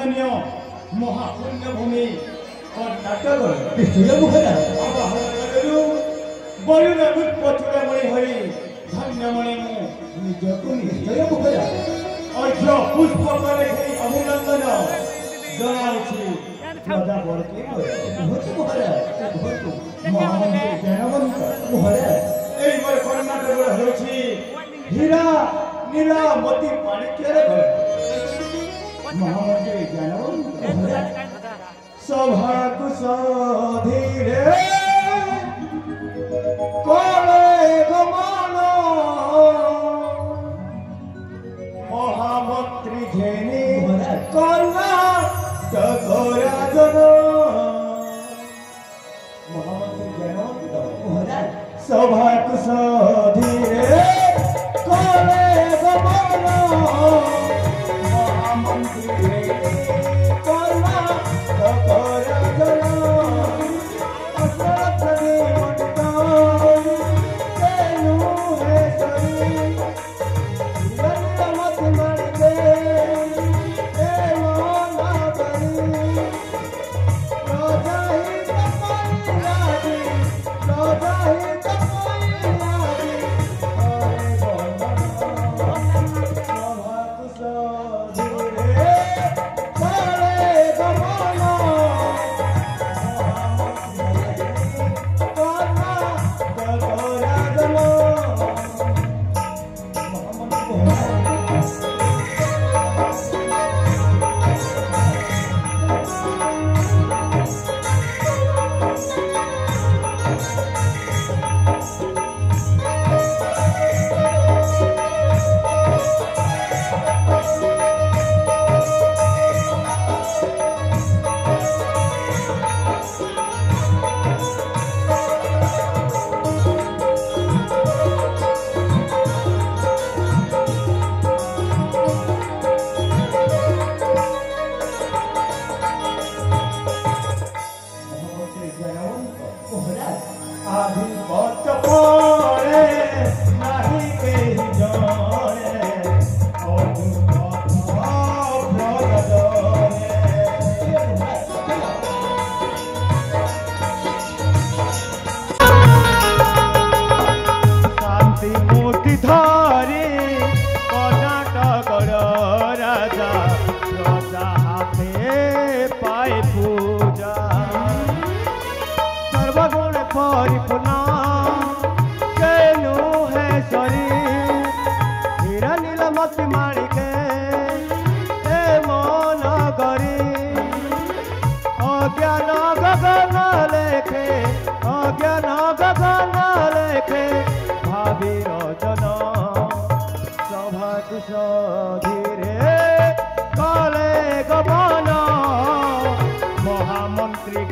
अभिनंदनीय महापुण्य भूमि Karnataka balloon उत्पचूड़मणि हो धन्यमणि निजक निश्चय अर्घ्य पुष्प अभिनंदन जनाऊँगी प्रजा बड़के महामंत्री ज्ञानवंत कर्नाटक हीरा नीलामती माणिक्यर महामंत्री ज्ञानवंत सभा कुशधीरे कले गमन महामंत्री घेनी कर्नाटक राजन महामंत्री ज्ञानवंत सभा कुशधीरे कले गमन महामंत्री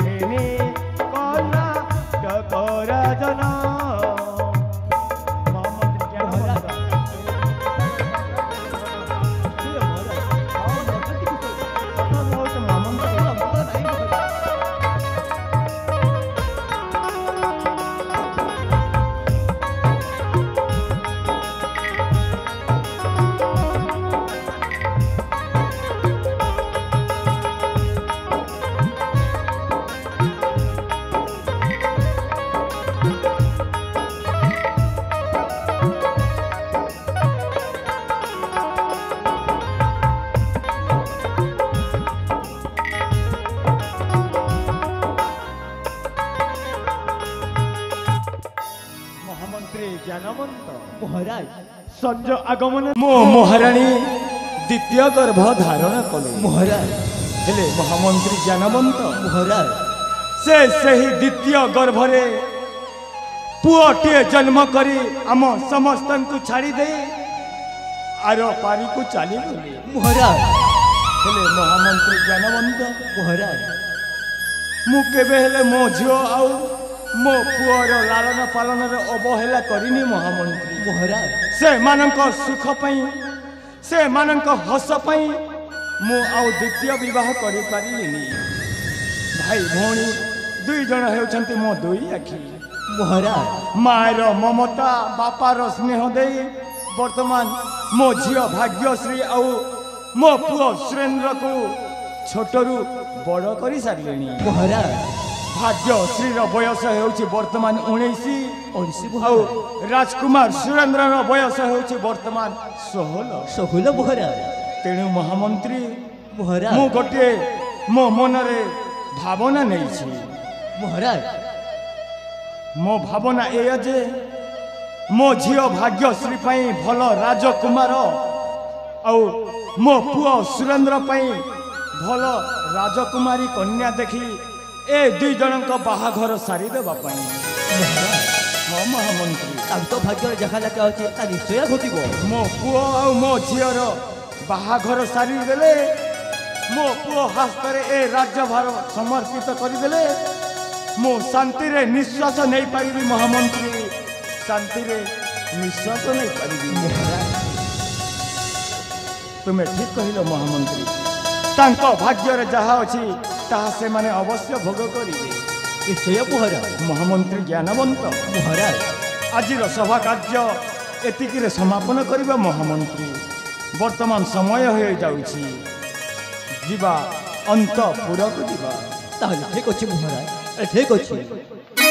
संज आगमन मो महाराणी द्वितीय गर्भ धारण कले महाराज हेले महामंत्री ज्ञानवंत महाराज से ही द्वितीय गर्भरे पुअटे जन्म करी आम समस्त को छाड़ी दे आर पारी को चली गले महाराज हेले महामंत्री ज्ञानवंत महाराज मु केबे हेले मो झियो आउ मो पुअर लालन पालन अवहेला करिनी महामंत्री महाराज से मानक सुख पई से मानक हस पई मु आउ द्वितीय विवाह करि पारिलिनी भाई भौणी दुई जन हेउछंती मो दुई आखि महाराज मायर ममता बापार स्नेह दे वर्तमान मो झियो भाग्यश्री आउ मो पुओ सुरेंद्र को छोटरू बड़ कर सारे महाराज भाग्यश्री बयस हो बर्तमान 19 राजकुमार सुरेंद्र बयस हो बर्तमान 16 महाराज तेणु महामंत्री महाराज मु गोटे मो मनरे भावना नहीं महाराज मो भावना ए जे मो झील भाग्यश्री भल राजकुमार आ मो पुओ सुरेंद्र भल राजकुमारी कन्या देखी ए दुई जन बाहाघर सारी देवाई हाँ महामंत्री तो भाग्य जहाँ लगा अच्छे निश्चय घटब मो पुओ आ मो झीर बाहाघर सारी देले मो पुओ हस्तर ए राज्यभार समर्पित करदेले मु शांति रे निश्वास नहीं पारि महामंत्री शांति रे निश्वास नहीं पारि तुम्हें ठीक कहल महामंत्री तांको भाग्य रे जहा अछि ताहा से माने अवश्य भोग करिवे निश्चय महाराज महामंत्री ज्ञानवंत महाराज आज सभा कार्य एतिक रे समापन करिबा महामंत्री वर्तमान समय हो जाउछि जीवा अंतपुर को जीवा ठीक अच्छे महाराज ठीक अच्छे।